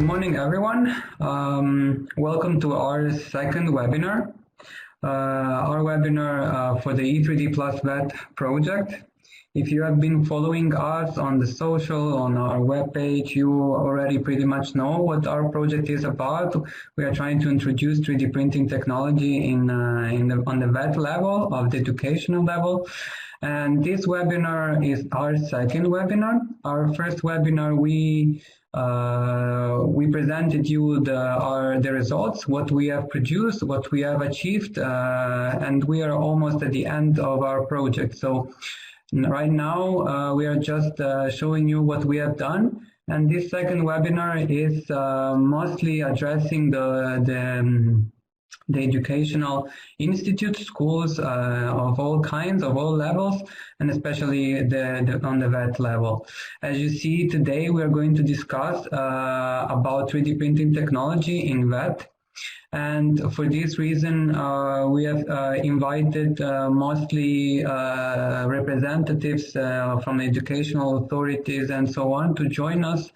Good morning, everyone. Welcome to our second webinar. Our webinar for the E3D+VET project. If you have been following us on the social, on our webpage, you already pretty much know what our project is about. We are trying to introduce 3D printing technology on the VET level, of the educational level. And this webinar is our second webinar. Our first webinar, we presented you the results, what we have produced, what we have achieved, and we are almost at the end of our project. So right now we are just showing you what we have done, and this second webinar is mostly addressing the educational institute, schools of all kinds, of all levels, and especially on the VET level. As you see, today we are going to discuss about 3D printing technology in VET. And for this reason, we have invited mostly representatives from educational authorities and so on to join us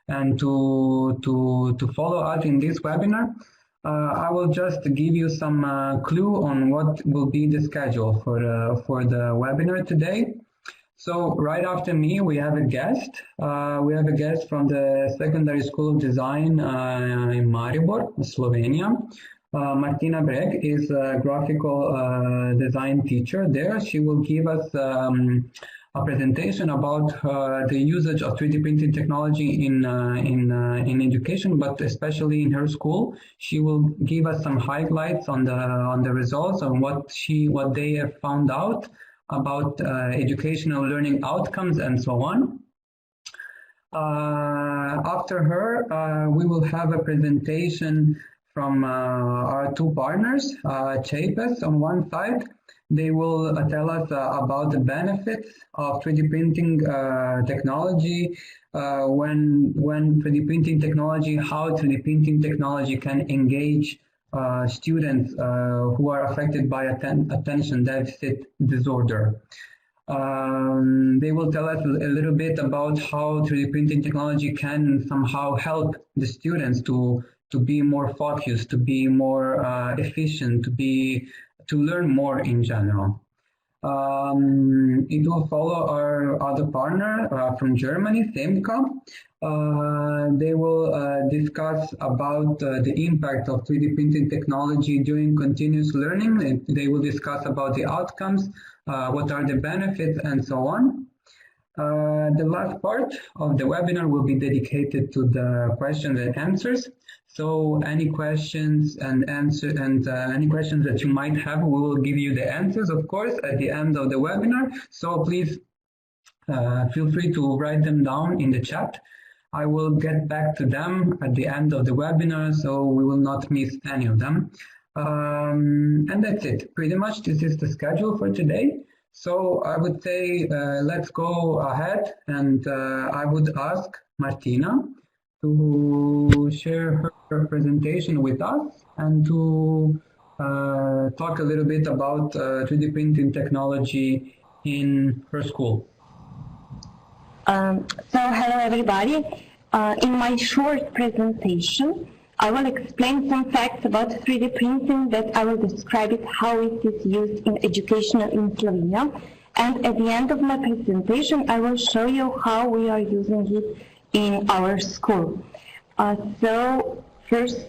and to follow us in this webinar. I will just give you some clue on what will be the schedule for the webinar today. So right after me, we have a guest. We have a guest from the Secondary School of Design in Maribor, Slovenia. Martina Breg is a graphical design teacher there. She will give us a presentation about the usage of 3D printing technology in education, but especially in her school. She will give us some highlights on the results, on what they have found out about educational learning outcomes and so on. After her, we will have a presentation from our two partners, Chapes on one side. They will tell us about the benefits of 3D printing technology, when 3D printing technology, how 3D printing technology can engage students who are affected by attention deficit disorder. They will tell us a little bit about how 3D printing technology can somehow help the students to be more focused, to be more efficient, to learn more in general. It will follow our other partner from Germany, SEMCA. They will discuss about the impact of 3D printing technology during continuous learning. They will discuss about the outcomes, what are the benefits, and so on. The last part of the webinar will be dedicated to the questions and answers. So any questions and any questions that you might have, we will give you the answers, of course, at the end of the webinar. So please feel free to write them down in the chat. I will get back to them at the end of the webinar, so we will not miss any of them. And that's it. Pretty much this is the schedule for today. So I would say let's go ahead, and I would ask Martina to share her presentation with us and to talk a little bit about 3D printing technology in her school. So hello everybody. In my short presentation, I will explain some facts about 3D printing, that I will describe it, how it is used in education in Slovenia. And at the end of my presentation, I will show you how we are using it in our school. So first,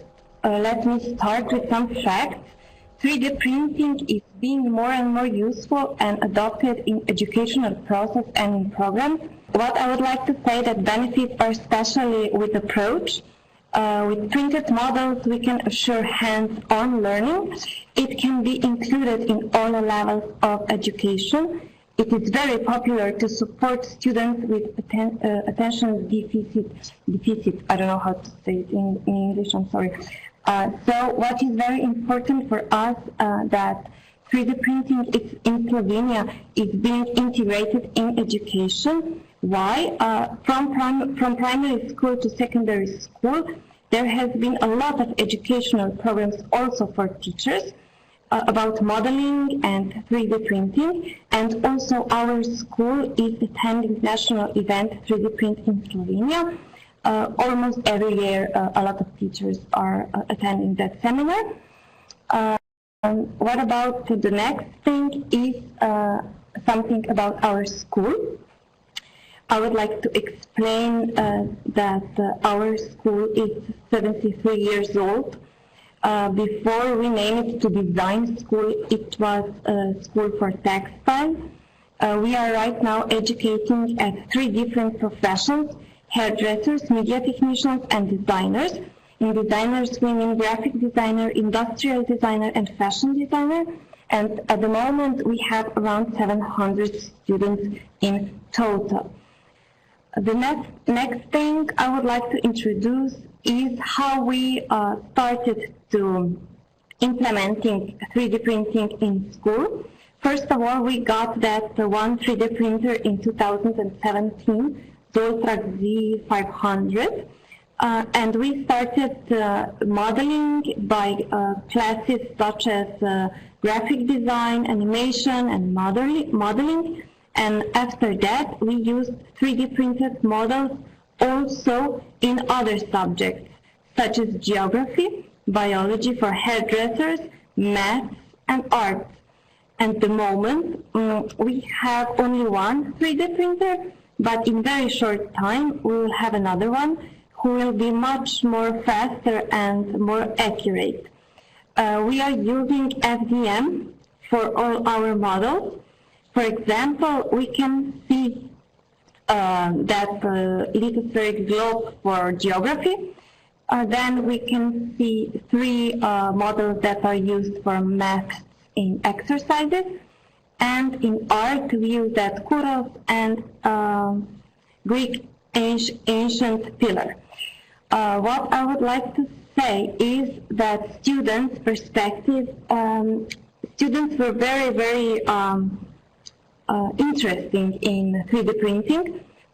let me start with some facts. 3D printing is being more and more useful and adopted in educational process and in programs. What I would like to say that benefits are especially with approach. With printed models, we can assure hands-on learning. It can be included in all levels of education. It is very popular to support students with attention deficit. I don't know how to say it in English, I'm sorry. So what is very important for us, that 3D printing in Slovenia is being integrated in education. Why? From primary school to secondary school, there has been a lot of educational programs also for teachers about modeling and 3D printing, and also our school is attending national event 3D Print in Slovenia. Almost every year, a lot of teachers are attending that seminar. What about the next thing is something about our school. I would like to explain that our school is 73 years old. Before we named it to design school, it was a school for textile. We are right now educating at 3 different professions: hairdressers, media technicians, and designers. In designers, we mean graphic designer, industrial designer, and fashion designer. And at the moment, we have around 700 students in total. The next thing I would like to introduce is how we started to implementing 3D printing in school. First of all, we got that one 3D printer in 2017, the Ultra Z500, and we started modeling by classes such as graphic design, animation, and modeling. And after that, we used 3D printed models also in other subjects, such as geography, biology for hairdressers, math, and art. At the moment, we have only one 3D printer, but in very short time, we will have another one who will be much more faster and more accurate. We are using FDM for all our models. For example, we can see that lithospheric globe for geography. Then we can see 3 models that are used for math in exercises. And in art, we use that Kuros and Greek ancient pillar. What I would like to say is that students' perspective, students were very interesting in 3D printing.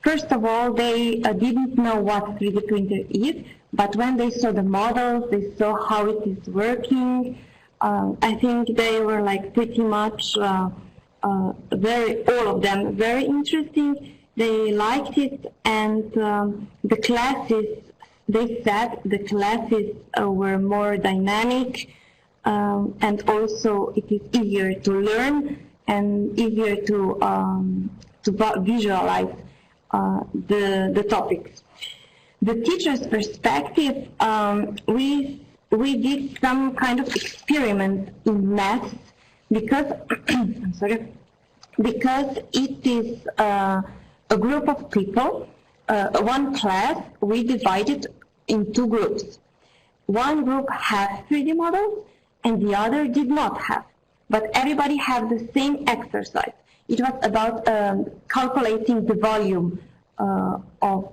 First of all, they didn't know what 3D printer is, but when they saw the models, they saw how it is working. I think they were like pretty much all of them very interesting. They liked it, and the classes, they said the classes were more dynamic, and also it is easier to learn and easier to visualize the topics. The teacher's perspective, we did some kind of experiment in math because I'm sorry, because it is a group of people, one class. We divided in 2 groups. One group had 3D models, and the other did not have. But everybody had the same exercise. It was about calculating the volume of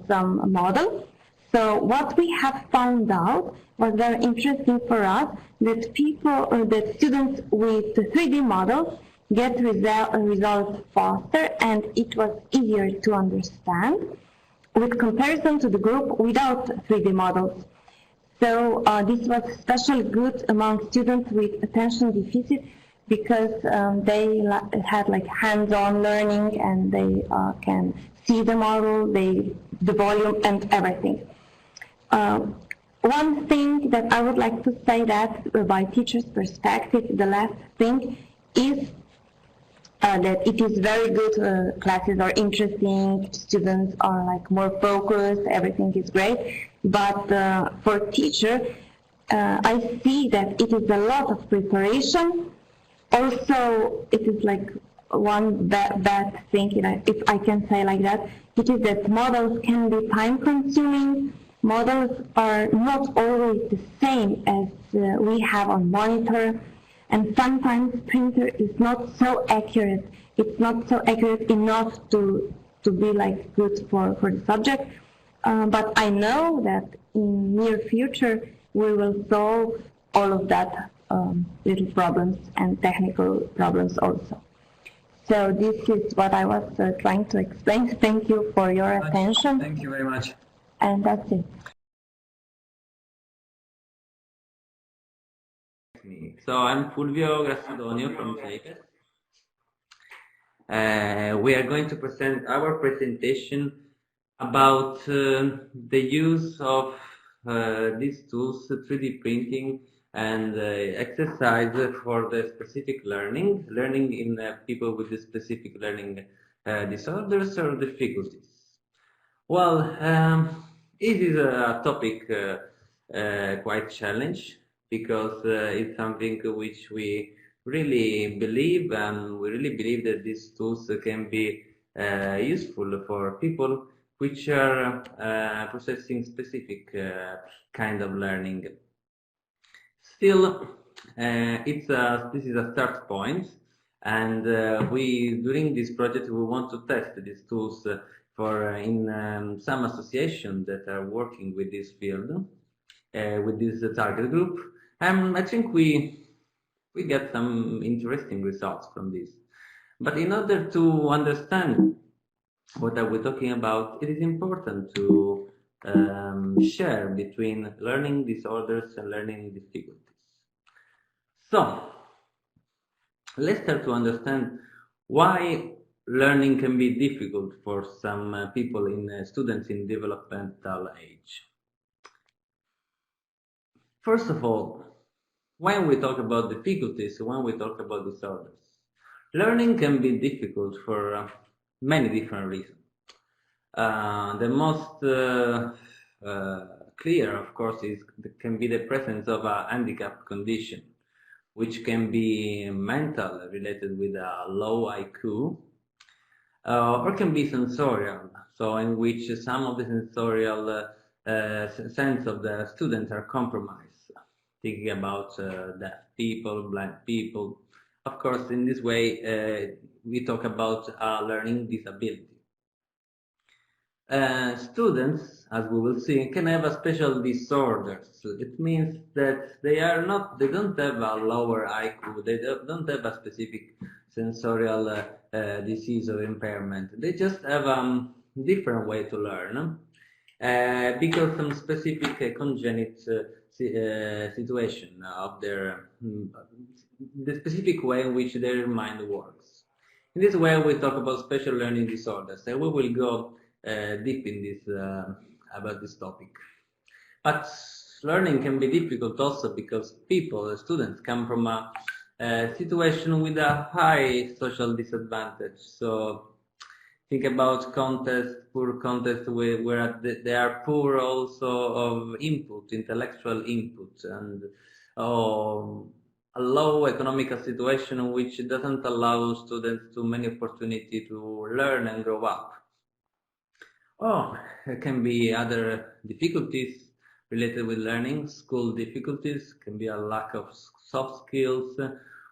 some model. So what we have found out was very interesting for us, that that students with 3D models get results faster, and it was easier to understand with comparison to the group without 3D models. So this was especially good among students with attention deficit, because they had like hands-on learning, and they can see the model, the volume, and everything. One thing that I would like to say that by teacher's perspective, the last thing is that it is very good, classes are interesting, students are like more focused, everything is great, but for teacher, I see that it is a lot of preparation. Also, it is like one bad thing, if I can say like that, it is that models can be time-consuming. Models are not always the same as we have on monitor, and sometimes printer is not so accurate. It's not so accurate enough to be like good for the subject. But I know that in near future we will solve all of that little problems and technical problems also. So this is what I was trying to explain. Thank you for your attention. Thank you very much. And that's it. So I'm Fulvio Grassidonio from Cyprus. We are going to present our presentation about the use of these tools, 3D printing and exercise for the specific learning in people with the specific learning disorders or difficulties. Well, it is a topic quite challenge because it's something which we really believe, and we really believe that these tools can be useful for people which are processing specific kind of learning. Still, this is a start point, and during this project we want to test these tools for in some associations that are working with this field, with this target group, and I think we get some interesting results from this. But in order to understand what are we talking about, it is important to share between learning disorders and learning difficulties. So, let's start to understand why learning can be difficult for some people students in developmental age. First of all, when we talk about difficulties, when we talk about disorders, learning can be difficult for many different reasons. The most clear, of course, can be the presence of a handicap condition, which can be mental, related with a low IQ, or can be sensorial, so in which some of the sensorial sense of the students are compromised. Thinking about deaf people, blind people. Of course, in this way, we talk about learning disability. Students, as we will see, can have a special disorders. It means that they don't have a lower IQ, they don't have a specific sensorial disease or impairment. They just have a different way to learn because some specific congenital situation of the specific way in which their mind works. In this way, we talk about special learning disorders, and we will go deep in this about this topic. But learning can be difficult also because students come from a situation with a high social disadvantage. So think about poor context where they are poor also of input, intellectual input, and a low economical situation which doesn't allow students too many opportunity to learn and grow up. There can be other difficulties related with learning, school difficulties, can be a lack of soft skills,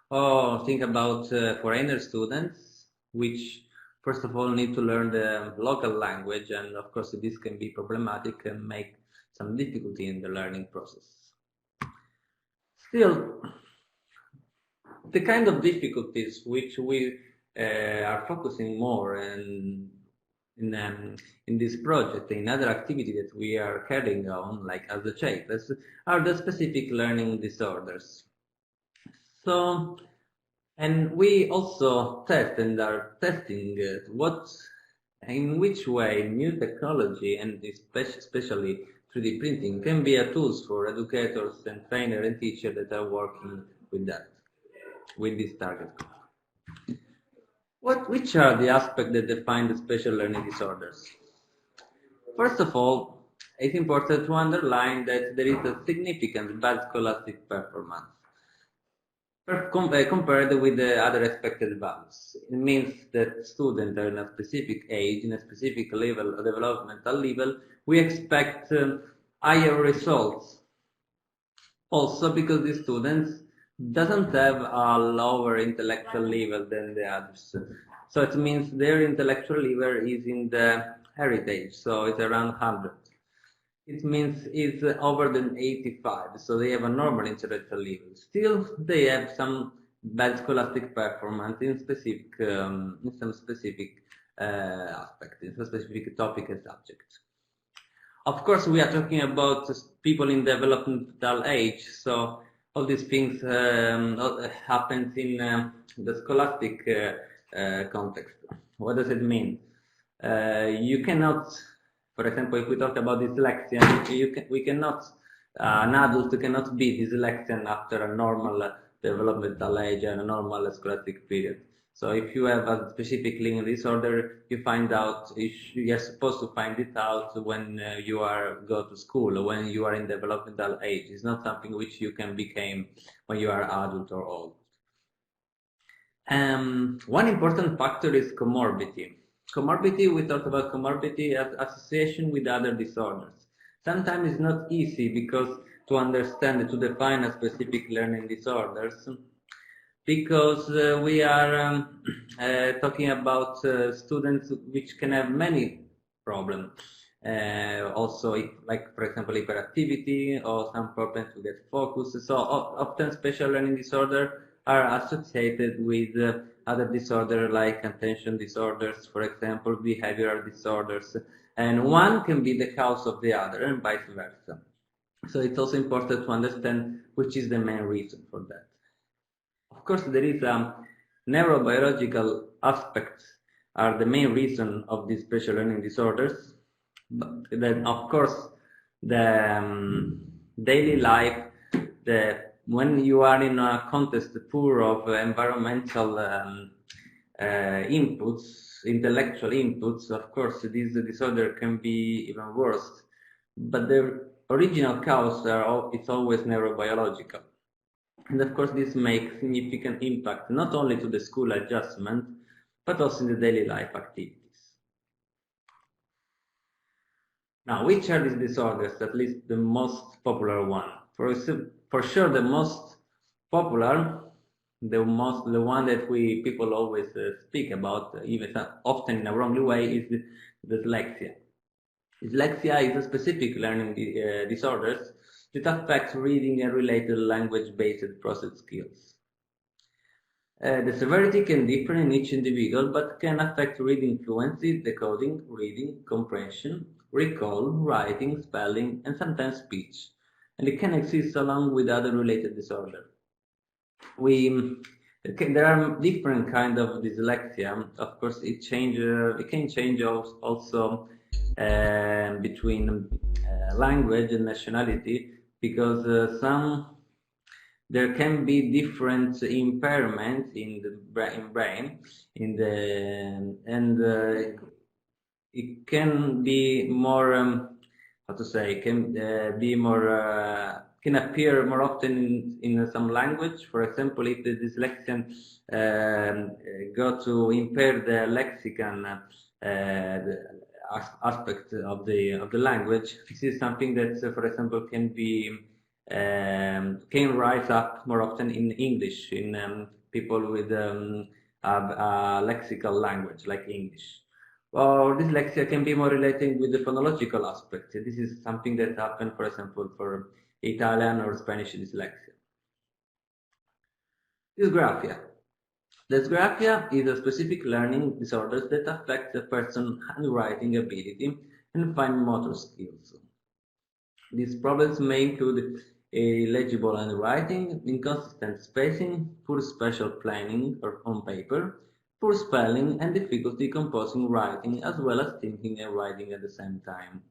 or think about foreigner students, which first of all need to learn the local language, and of course this can be problematic and make some difficulty in the learning process. Still, the kind of difficulties which we are focusing more in this project, in other activity that we are carrying on, like as the chapters, are the specific learning disorders. So, and we also test and are testing in which way new technology, and especially 3D printing, can be a tools for educators and trainers and teachers that are working with this target group. Which are the aspects that define the special learning disorders? First of all, it's important to underline that there is a significant bad scholastic performance compared with the other expected values. It means that students are in a specific age, in a specific level, a developmental level, we expect higher results. Also because the students doesn't have a lower intellectual level than the others. So it means their intellectual level is in the heritage, so it's around 100. It means it's over than 85, so they have a normal intellectual level. Still, they have some bad scholastic performance in some specific aspects, in some specific topic and subject. Of course, we are talking about people in developmental age, so all these things happen in the scholastic context. What does it mean? You cannot For example, if we talk about dyslexia, we cannot, an adult cannot be dyslexic after a normal developmental age and a normal scholastic period. So if you have a specific learning disorder, you find out, you're supposed to find it out when you go to school or when you are in developmental age. It's not something which you can become when you are adult or old. One important factor is comorbidity. Comorbidity, we talked about comorbidity as association with other disorders. Sometimes it's not easy because to understand, to define a specific learning disorders, because we are talking about students which can have many problems. Also, like for example, hyperactivity or some problems to get focus. So often special learning disorder are associated with other disorders like attention disorders, for example, behavioral disorders, and one can be the cause of the other and vice versa. So it's also important to understand which is the main reason for that. Of course, there is neurobiological aspects are the main reason of these special learning disorders, but then of course the daily life, when you are in a context full of environmental inputs, intellectual inputs, of course this disorder can be even worse, but the original cause it's always neurobiological. And of course this makes significant impact not only to the school adjustment, but also in the daily life activities. Now, which are these disorders? At least the most popular one. For sure, the most popular, the one that people always speak about, even often in a wrong way, is dyslexia. Dyslexia is a specific learning disorders that affects reading and related language-based process skills. The severity can differ in each individual, but can affect reading fluency, decoding, reading, comprehension, recall, writing, spelling, and sometimes speech. And it can exist along with other related disorders. There are different kinds of dyslexia. Of course, it can change also between language and nationality, because there can be different impairments in the brain, it can be more can appear more often in some language. For example, if the dyslexian go to impair the lexicon aspect of the language, this is something that, for example, can rise up more often in English, in people with a lexical language like English. Or dyslexia can be more related with the phonological aspect. This is something that happens, for example, for Italian or Spanish dyslexia. Dysgraphia. Dysgraphia is a specific learning disorder that affects a person's handwriting ability and fine motor skills. These problems may include illegible handwriting, inconsistent spacing, poor spatial planning on paper, poor spelling, and difficulty composing writing, as well as thinking and writing at the same time.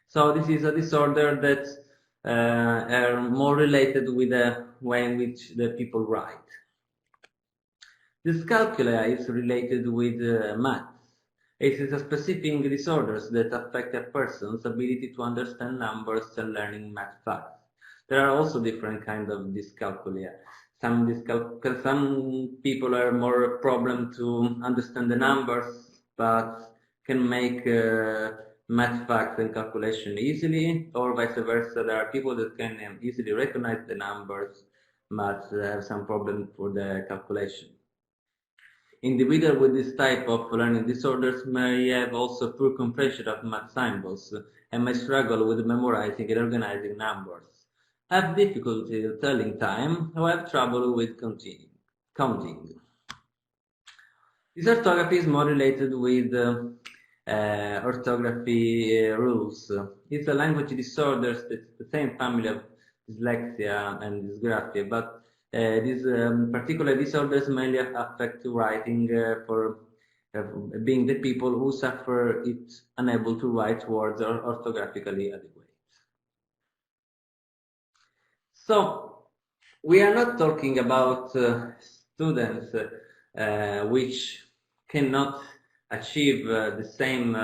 So this is a disorder that are more related with the way in which the people write. Dyscalculia is related with maths. It is a specific disorder that affect a person's ability to understand numbers and learning math facts. There are also different kinds of dyscalculia. Some people are more problem to understand the numbers, but can make math facts and calculation easily, or vice versa. There are people that can easily recognize the numbers, but have some problem for the calculation. Individuals with this type of learning disorders may have also poor comprehension of math symbols and may struggle with memorizing and organizing numbers, have difficulty telling time, or have trouble with counting. Dysorthography is more related with orthography rules. It's a language disorder that's the same family of dyslexia and dysgraphia, but these particular disorders mainly affect writing for being the people who suffer it unable to write words or orthographically adequate. So we are not talking about students which cannot achieve the same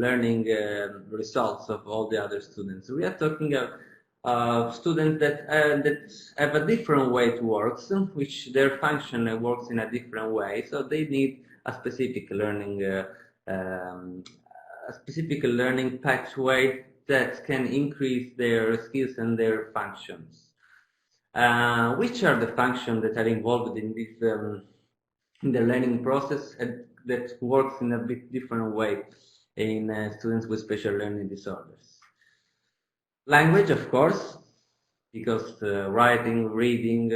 learning results of all the other students. We are talking of students that have a different way to work, which their function works in a different way. So they need a specific learning pathway that can increase their skills and their functions. Which are the functions that are involved in this in the learning process and that works in a bit different way in students with special learning disorders? Language, of course, because writing, reading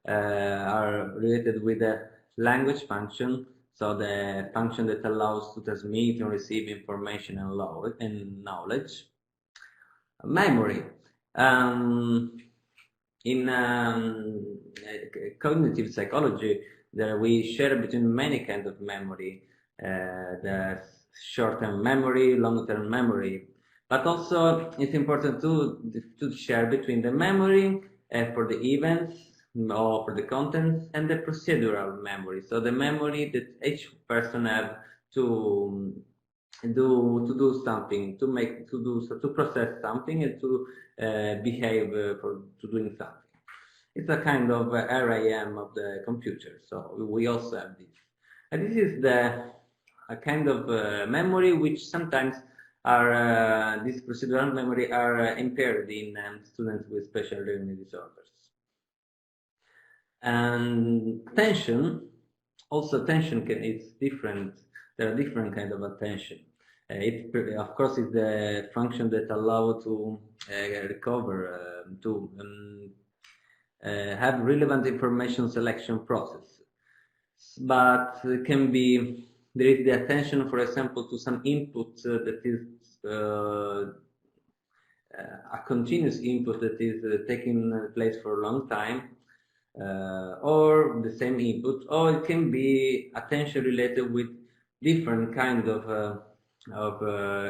are related with the language function, so the function that allows to transmit and receive information and knowledge. Memory. In cognitive psychology, we share between many kinds of memory. The short-term memory, long-term memory. But also, it's important to share between the memory for the events or for the contents and the procedural memory. So the memory that each person have to do something, to process something and to behave to doing something. It's a kind of RAM of the computer. So we also have this. And this is a kind of memory which sometimes are this procedural memory are impaired in students with special learning disorders. And attention, also attention is different. There are different kinds of attention. It, of course, is the function that allows to recover, have relevant information selection process. But it can be, there is the attention, for example, to some input that is a continuous input that is taking place for a long time, or the same input, or it can be attention related with different kind of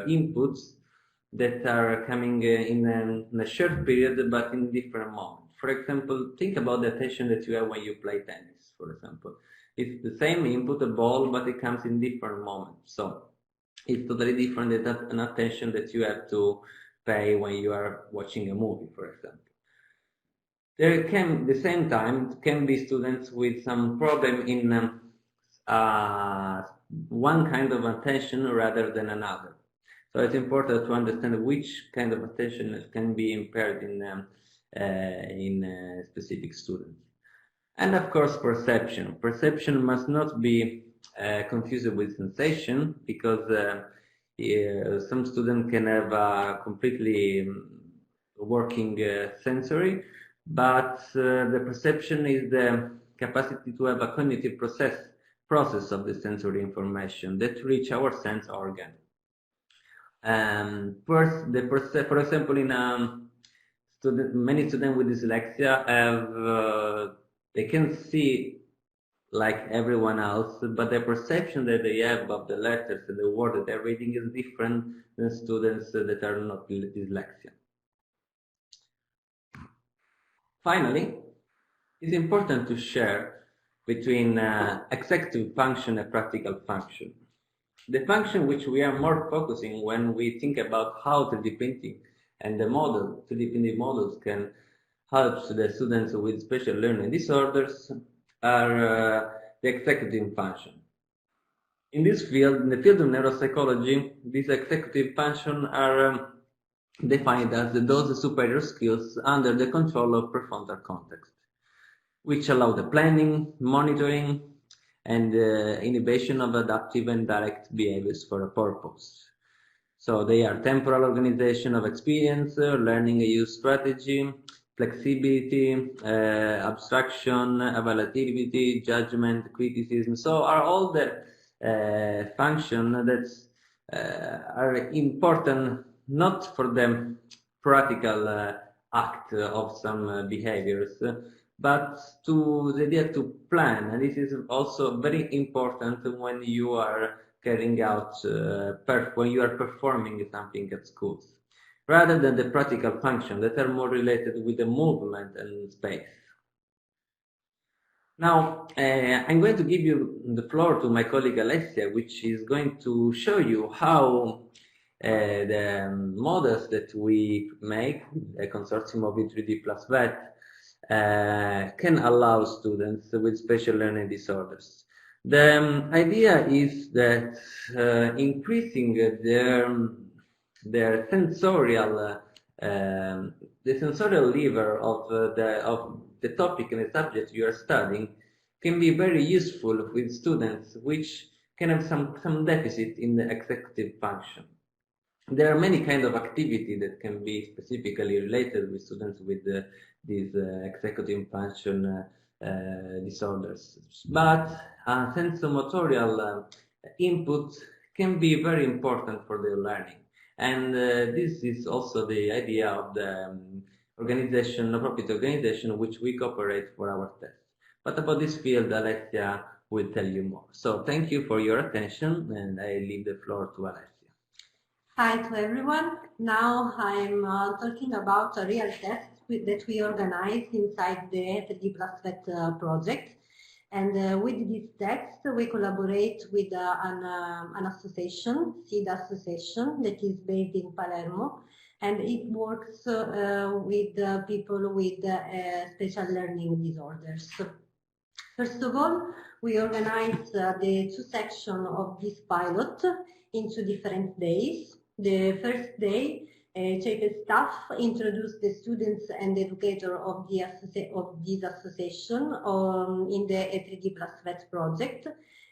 inputs that are coming in a short period but in different moments. For example, think about the attention that you have when you play tennis, for example. It's the same input, a ball, but it comes in different moments. So it's totally different than an attention that you have to pay when you are watching a movie, for example. There can, at the same time, can be students with some problem in one kind of attention rather than another. So it's important to understand which kind of attention can be impaired in specific students. And of course, perception. Perception must not be confused with sensation, because some students can have a completely working sensory, but the perception is the capacity to have a cognitive process of the sensory information that reach our sense organ. For example, in many students with dyslexia have they can see like everyone else, but the perception that they have of the letters and the word that they're reading is different than students that are not dyslexia. Finally, it's important to share between executive function and practical function. The function which we are more focusing when we think about how 3D printing and the 3D printing models can help the students with special learning disorders are the executive function. In this field, in the field of neuropsychology, these executive functions are defined as those superior skills under the control of prefrontal cortex, which allow the planning, monitoring, and inhibition of adaptive and direct behaviors for a purpose. So they are temporal organization of experience, learning a use strategy, flexibility, abstraction, evaluativity, judgment, criticism. So are all the functions that are important not for the practical act of some behaviors, but to the idea to plan. And this is also very important when you are carrying out, when you are performing something at schools, rather than the practical functions that are more related with the movement and space. Now, I'm going to give you the floor to my colleague Alessia, which is going to show you how the models that we make, a consortium of E3D+VET, can allow students with special learning disorders. The idea is that increasing their sensorial, the sensorial lever of the topic and the subject you are studying can be very useful with students which can have some deficit in the executive function. There are many kinds of activity that can be specifically related with students with these executive function disorders, but sensomotorial input can be very important for their learning. And this is also the idea of the organization, non-profit organization, which we cooperate for our tests. But about this field, Alessia will tell you more. So thank you for your attention, and I leave the floor to Alessia. Hi to everyone. Now I'm talking about a real test that we organized inside the E3D+VET project. And with this text, we collaborate with an association, SEED association, that is based in Palermo, and it works with people with special learning disorders. First of all, we organized the two sections of this pilot into different days. The first day, CEPE staff introduced the students and educator of this association in the E3D+VET project,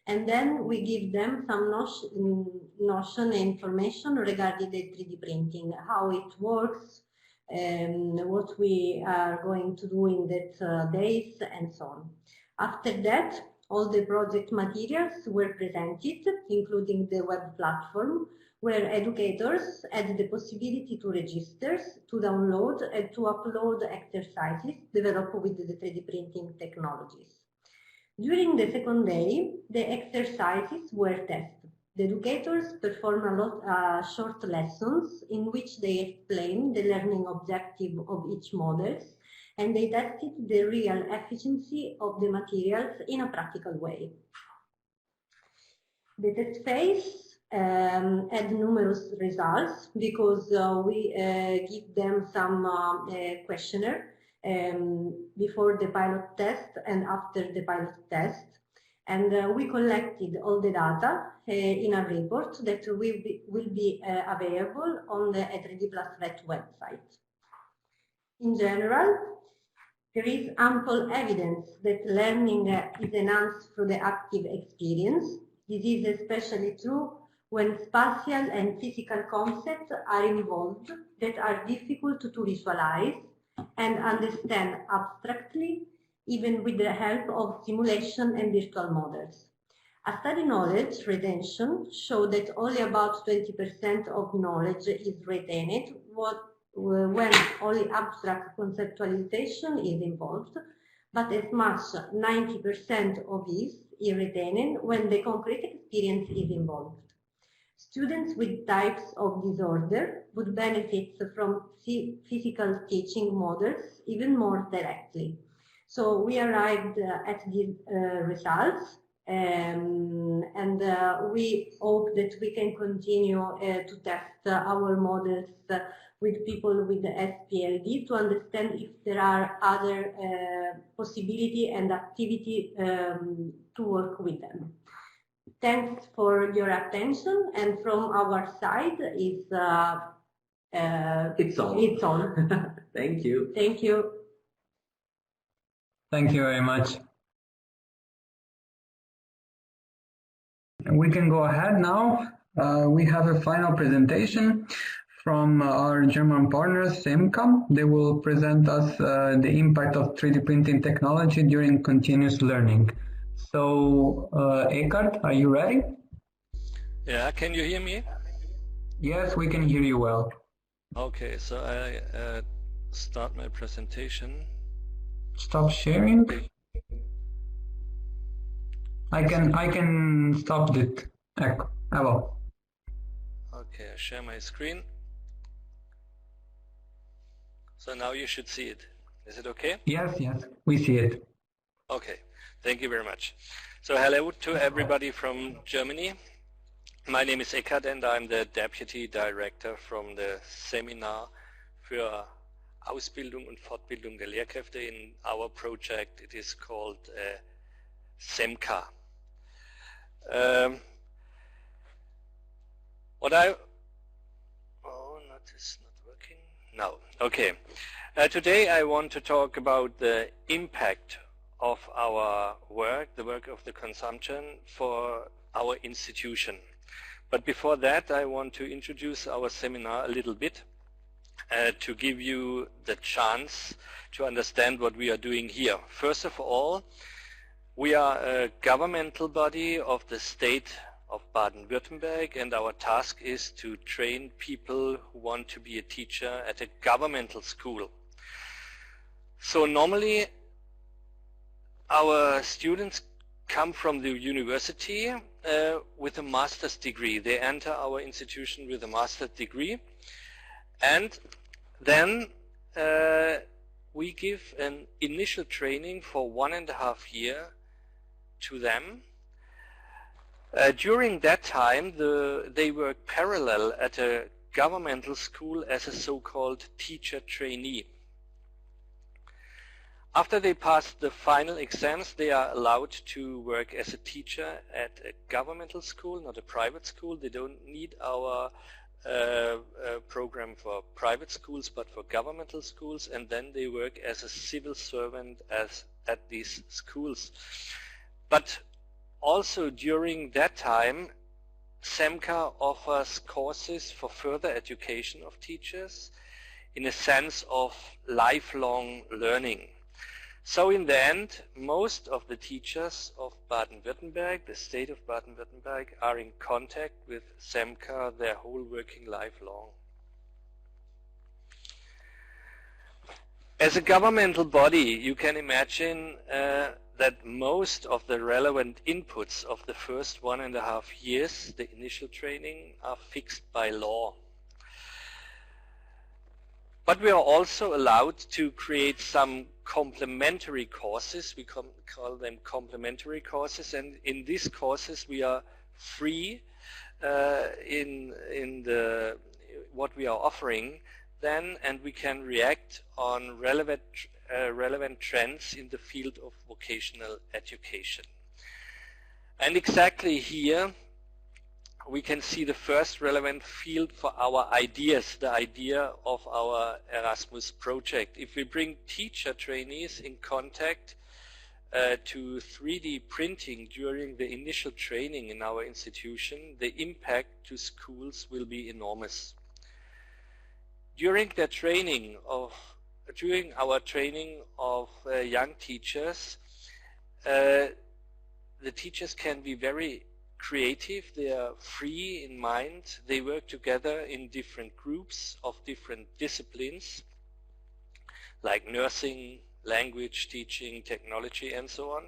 and then we give them some notion and information regarding the 3D printing, how it works, what we are going to do in that days, and so on. After that, all the project materials were presented, including the web platform, where educators had the possibility to register, to download, and to upload exercises developed with the 3D printing technologies. During the second day, the exercises were tested. The educators performed short lessons in which they explained the learning objective of each model, and they tested the real efficiency of the materials in a practical way. The test phase had numerous results because we give them some questionnaire before the pilot test and after the pilot test, and we collected all the data in a report that will be available on the E3D+VET website. In general, there is ample evidence that learning is enhanced through the active experience. This is especially true when spatial and physical concepts are involved that are difficult to visualize and understand abstractly, even with the help of simulation and virtual models. A study knowledge retention showed that only about 20% of knowledge is retained when only abstract conceptualization is involved, but as much 90% of this is retained when the concrete experience is involved. Students with types of disorder would benefit from physical teaching models even more directly. So we arrived at these results, and we hope that we can continue to test our models with people with the SPLD to understand if there are other possibility and activity to work with them. Thanks for your attention, and from our side is it's all. It's all. Thank you. Thank you. Thank you very much. And we can go ahead now. We have a final presentation from our German partners, SEMCA. They will present us the impact of 3D printing technology during continuous learning. So, Eckhart, are you ready? Yeah, can you hear me? Yes, we can hear you well. Okay, so I start my presentation. stop sharing. I can stop it. Hello. Okay, I share my screen. So now you should see it. Is it okay? Yes, we see it. Okay, thank you very much. So hello to everybody from Germany. My name is Eckhard and I'm the Deputy Director from the Seminar für Ausbildung und Fortbildung der Lehrkräfte in our project. It is called SEMCA. It's not working. No. Okay. Today I want to talk about the impact of our work, the work of the consumption for our institution. But before that, I want to introduce our seminar a little bit to give you the chance to understand what we are doing here. First of all, we are a governmental body of the state of Baden-Württemberg, and our task is to train people who want to be a teacher at a governmental school. So normally our students come from the university with a master's degree. They enter our institution with a master's degree, and then we give an initial training for 1.5 years to them. During that time, they work parallel at a governmental school as a so-called teacher trainee. After they pass the final exams, they are allowed to work as a teacher at a governmental school, not a private school. They don't need our program for private schools, but for governmental schools, and then they work as a civil servant at these schools. But also during that time, SEMCA offers courses for further education of teachers in a sense of lifelong learning. So in the end, most of the teachers of Baden-Württemberg, the state of Baden-Württemberg, are in contact with SEMCA their whole working life long. As a governmental body, you can imagine that most of the relevant inputs of the first 1.5 years, the initial training, are fixed by law. But we are also allowed to create some complementary courses. We call them complementary courses, and in these courses we are free in what we are offering then, and we can react on relevant trends in the field of vocational education. And exactly here we can see the first relevant field for our ideas, the idea of our Erasmus project. If we bring teacher trainees in contact to 3D printing during the initial training in our institution, the impact to schools will be enormous. During our training of young teachers, the teachers can be very creative, they are free in mind, they work together in different groups of different disciplines like nursing, language teaching, technology and so on.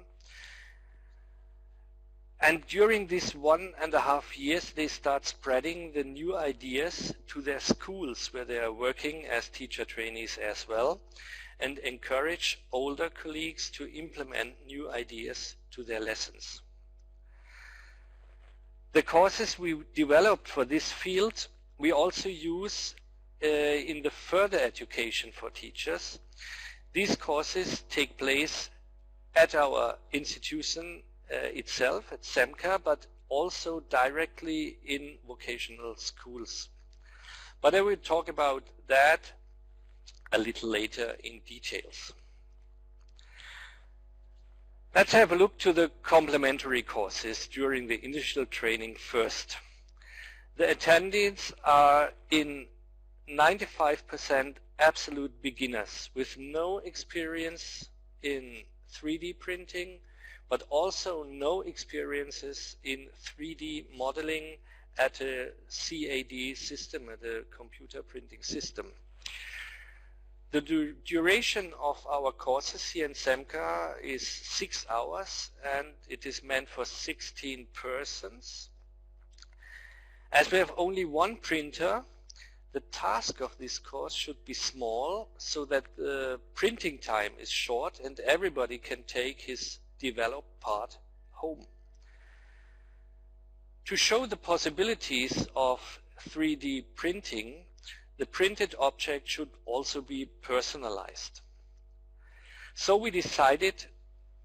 And during this 1.5 years they start spreading the new ideas to their schools where they are working as teacher trainees as well, and encourage older colleagues to implement new ideas to their lessons. The courses we developed for this field we also use in the further education for teachers. These courses take place at our institution itself, at SEMCA, but also directly in vocational schools. But I will talk about that a little later in details. Let's have a look to the complementary courses during the initial training first. The attendees are in 95% absolute beginners with no experience in 3D printing, but also no experiences in 3D modeling at a CAD system, at a computer printing system. The duration of our courses here in SEMCA is 6 hours, and it is meant for 16 persons. As we have only one printer, the task of this course should be small so that the printing time is short and everybody can take his developed part home. To show the possibilities of 3D printing, the printed object should also be personalized. So we decided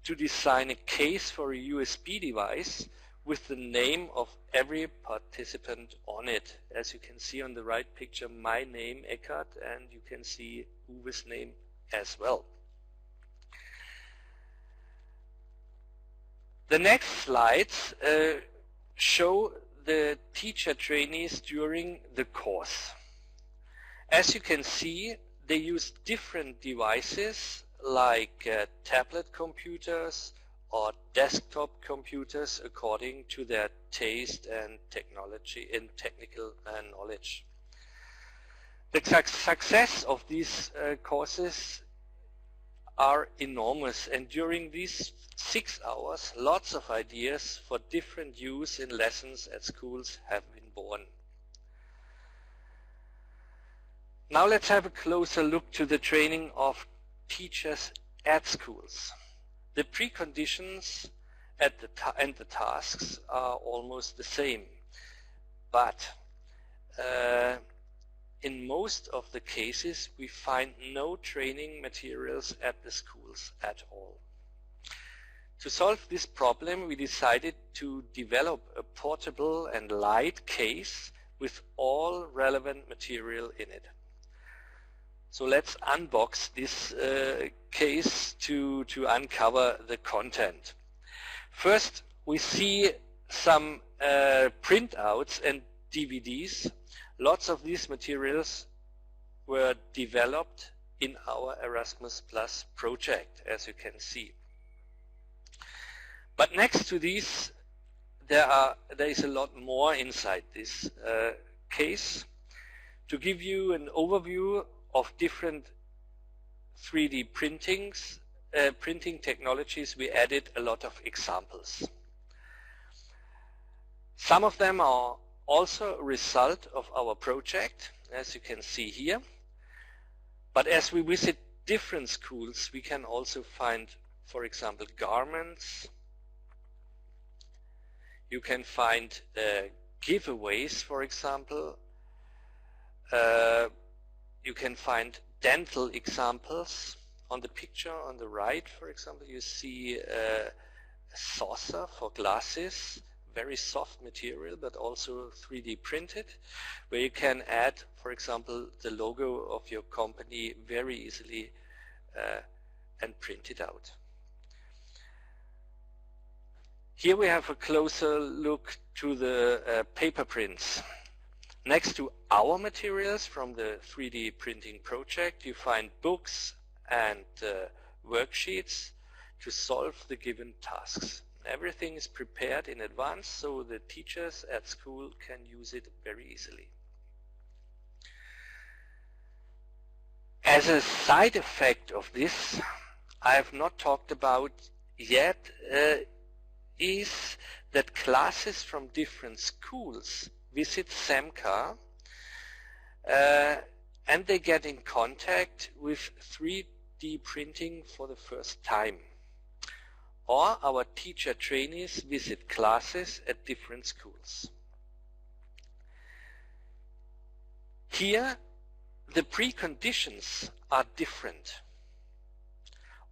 to design a case for a USB device with the name of every participant on it. As you can see on the right picture, my name, Eckhart, and you can see Uwe's name as well. The next slides show the teacher trainees during the course. As you can see, they use different devices like tablet computers or desktop computers according to their taste and technology and technical knowledge. The success of these courses are enormous, and during these 6 hours lots of ideas for different use in lessons at schools have been born. Now let's have a closer look to the training of teachers at schools. The preconditions and the tasks are almost the same, but in most of the cases we find no training materials at the schools at all. To solve this problem, we decided to develop a portable and light case with all relevant material in it. So let's unbox this case to uncover the content. First, we see some printouts and DVDs. Lots of these materials were developed in our Erasmus Plus project, as you can see. But next to these, there is a lot more inside this case. To give you an overview of different 3D printing technologies, we added a lot of examples. Some of them are also a result of our project, as you can see here. But as we visit different schools, we can also find, for example, garments. You can find giveaways, for example. You can find dental examples. On the picture on the right, for example, you see a saucer for glasses, very soft material, but also 3D printed, where you can add, for example, the logo of your company very easily and print it out. Here we have a closer look to the paper prints. Next to our materials from the 3D printing project, you find books and worksheets to solve the given tasks. Everything is prepared in advance so the teachers at school can use it very easily. As a side effect of this, I have not talked about yet, is that classes from different schools visit SEMCA and they get in contact with 3D printing for the first time. Or our teacher trainees visit classes at different schools. Here the preconditions are different.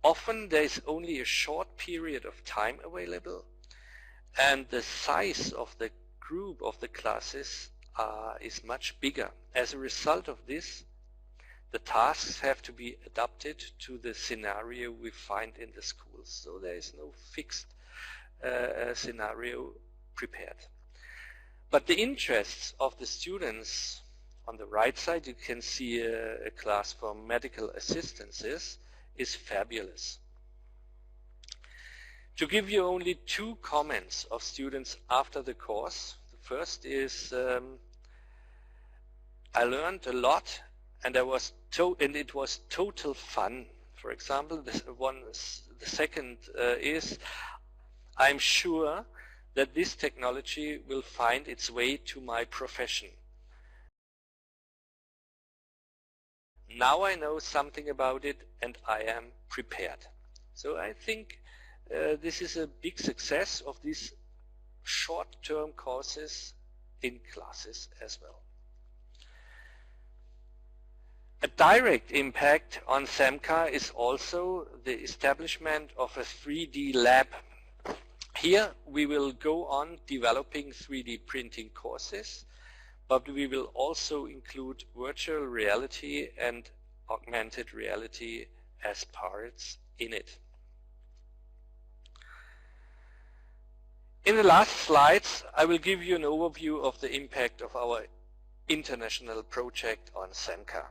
Often there is only a short period of time available, and the size of the group of the classes is much bigger. As a result of this, the tasks have to be adapted to the scenario we find in the schools. So there is no fixed scenario prepared. But the interests of the students, on the right side you can see a class for medical assistances, is fabulous. To give you only 2 comments of students after the course. The first is I learned a lot and it was total fun. For example, the second is, I'm sure that this technology will find its way to my profession. Now I know something about it and I am prepared. So I think this is a big success of these short-term courses in classes as well. A direct impact on SEMCA is also the establishment of a 3D lab. Here we will go on developing 3D printing courses, but we will also include virtual reality and augmented reality as parts in it. In the last slides, I will give you an overview of the impact of our international project on SEMCA.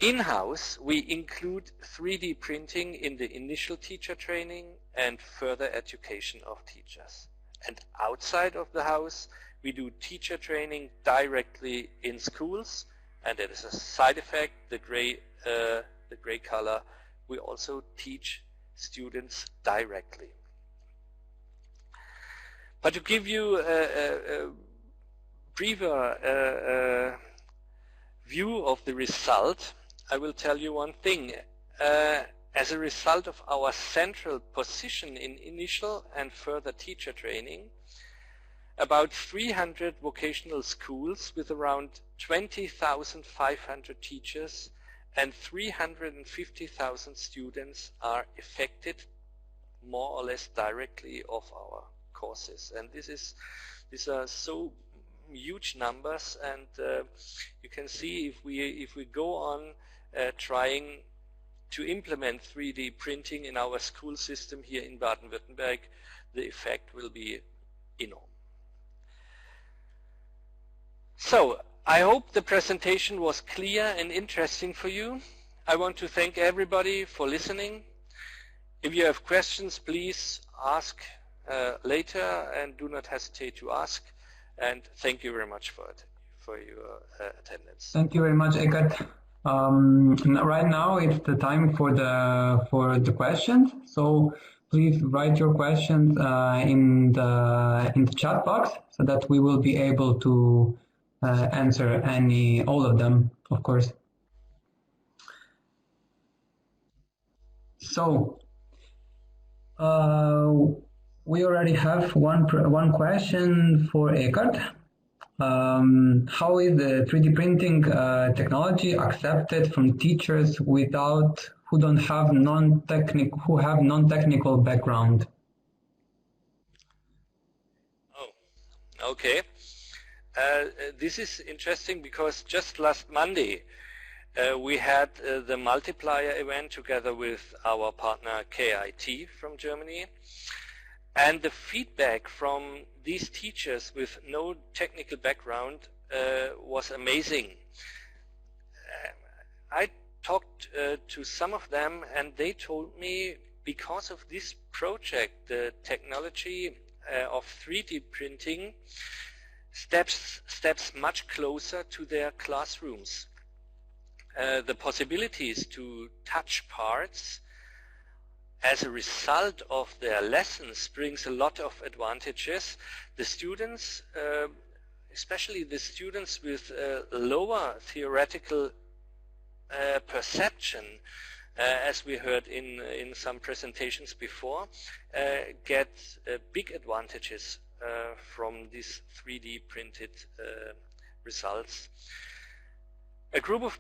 In-house, we include 3D printing in the initial teacher training and further education of teachers. And outside of the house, we do teacher training directly in schools, and it is a side effect, the gray color, we also teach students directly. But to give you a briefer view of the result, I will tell you one thing. As a result of our central position in initial and further teacher training, about 300 vocational schools with around 20,500 teachers and 350,000 students are affected more or less directly of our courses. And these are so huge numbers, and you can see if we go on trying to implement 3D printing in our school system here in Baden-Württemberg, the effect will be enormous. So, I hope the presentation was clear and interesting for you. I want to thank everybody for listening. If you have questions, please ask later and do not hesitate to ask. And thank you very much for your attendance. Thank you very much, Eckhart. Right now it's the time for the questions. So please write your questions in the chat box so that we will be able to answer all of them, of course. So we already have one question for Eckhart. How is the 3D printing technology accepted from teachers who have non-technical background? Oh, okay. This is interesting because just last Monday we had the multiplier event together with our partner KIT from Germany. And the feedback from these teachers with no technical background was amazing. I talked to some of them and they told me because of this project, the technology of 3D printing steps much closer to their classrooms. The possibilities to touch parts as a result of their lessons brings a lot of advantages. The students, especially the students with lower theoretical perception, as we heard in some presentations before, get big advantages from these 3D printed results. A group of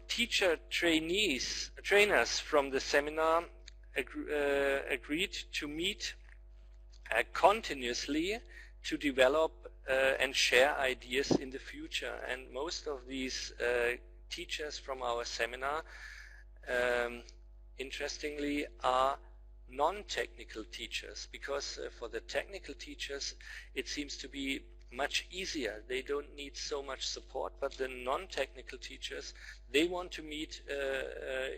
trainers from the seminar agreed to meet continuously to develop and share ideas in the future. And most of these teachers from our seminar, interestingly, are non-technical teachers, because for the technical teachers it seems to be much easier. They don't need so much support, but the non-technical teachers, they want to meet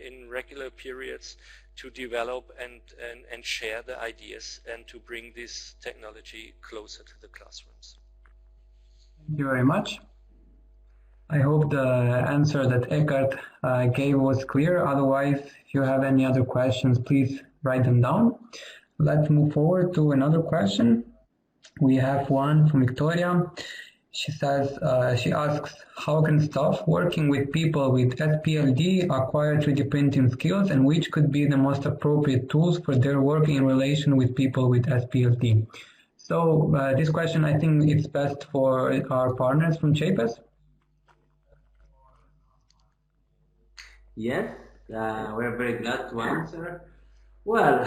in regular periods to develop and share the ideas and to bring this technology closer to the classrooms. Thank you very much. I hope the answer that Eckhart gave was clear. Otherwise, if you have any other questions, please write them down. Let's move forward to another question. We have one from Victoria. She says, she asks, how can staff working with people with SPLD acquire 3D printing skills, and which could be the most appropriate tools for their work in relation with people with SPLD? So this question, I think it's best for our partners from CHAPES. Yes, we're very glad to answer. Well,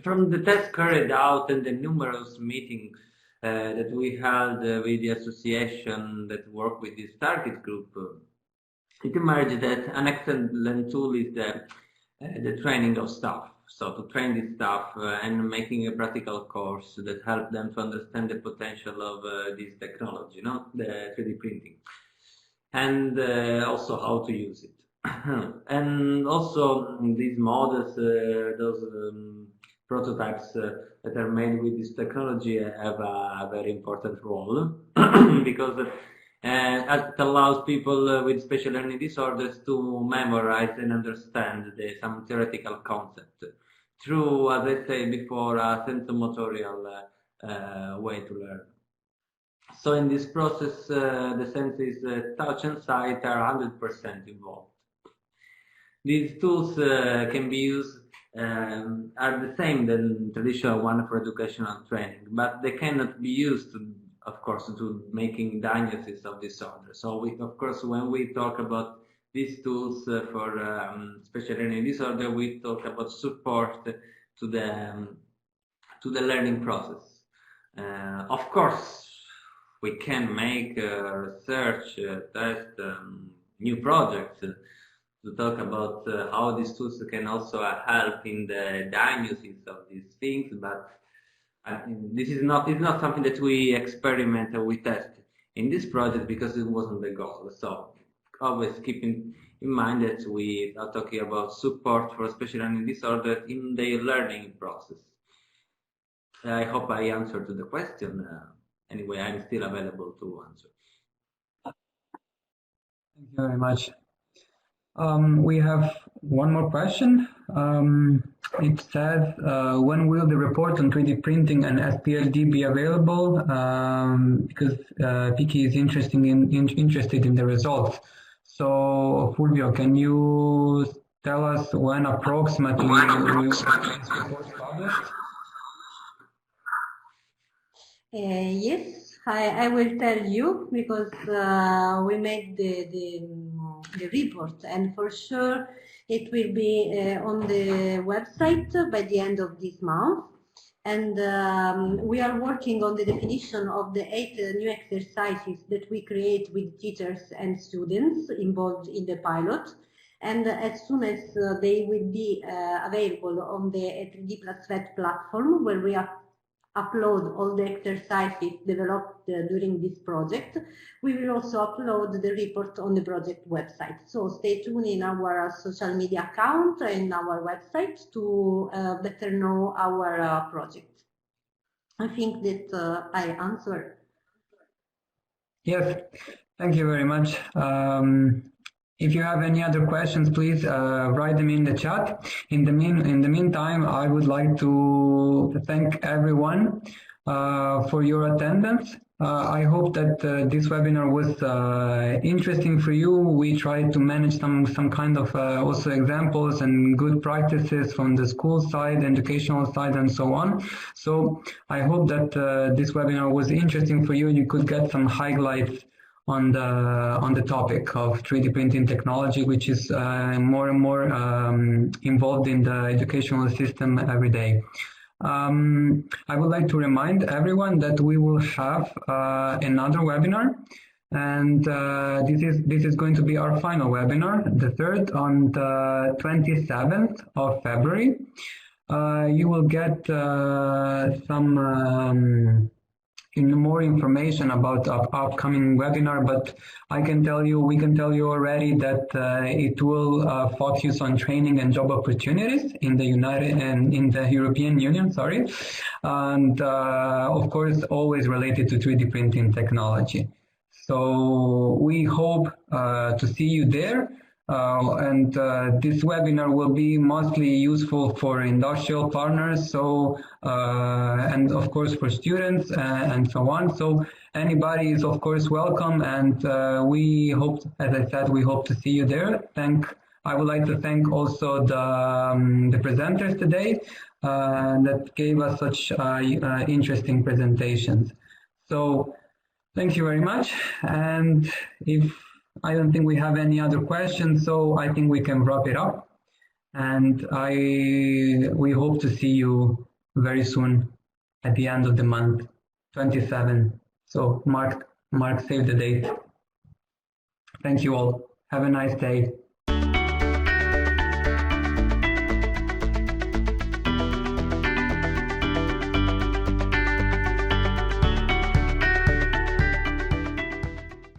from the test carried out and the numerous meetings that we held with the association that work with this target group, it emerged that an excellent tool is the training of staff. So to train the staff and making a practical course that help them to understand the potential of this technology, the 3D printing, and also how to use it. And also these models, those prototypes that are made with this technology have a very important role because it allows people with special learning disorders to memorize and understand some theoretical concept through, as I said before, a sensomotorial way to learn. So in this process, the senses touch and sight are 100% involved. These tools can be used, are the same than traditional one for educational training, but they cannot be used, of course, to making diagnosis of disorder. So of course, when we talk about these tools for special learning disorder, we talk about support to the learning process. Of course, we can make research, test, new projects to talk about how these tools can also help in the diagnosis of these things, but this is not something that we experiment or we test in this project because it wasn't the goal. So always keeping in mind that we are talking about support for special learning disorder in the learning process. I hope I answered to the question. Anyway, I'm still available to answer. Thank you very much. We have one more question. It says, when will the report on 3D printing and SPLD be available? Because Vicky is interested in the results. So, Fulvio, can you tell us when approximately this report published? Yes, I will tell you because we made the report, and for sure it will be on the website by the end of this month. And we are working on the definition of the 8 new exercises that we create with teachers and students involved in the pilot. And as soon as they will be available on the E3D+VET platform, where we upload all the exercises developed during this project, we will also upload the report on the project website. So stay tuned in our social media account and our website to better know our project. I think that I answered. Yes, thank you very much. If you have any other questions, please write them in the chat. In the meantime, I would like to thank everyone for your attendance. I hope that this webinar was interesting for you. We tried to manage some kind of also examples and good practices from the school side, educational side, and so on. So I hope that this webinar was interesting for you. You could get some highlights on the topic of 3D printing technology, which is more and more involved in the educational system every day. I would like to remind everyone that we will have another webinar, and this is going to be our final webinar, the third, on the 27th of February. You will get some more information about our upcoming webinar, but we can tell you already that it will focus on training and job opportunities in the European Union, and of course always related to 3D printing technology. So we hope to see you there. This webinar will be mostly useful for industrial partners, so and of course for students and so on. So anybody is of course welcome, and we hope, as I said, we hope to see you there. I would like to thank also the presenters today that gave us such interesting presentations. So thank you very much. And I don't think we have any other questions, so I think we can wrap it up. And we hope to see you very soon at the end of the month, 27. So mark, save the date. Thank you all. Have a nice day.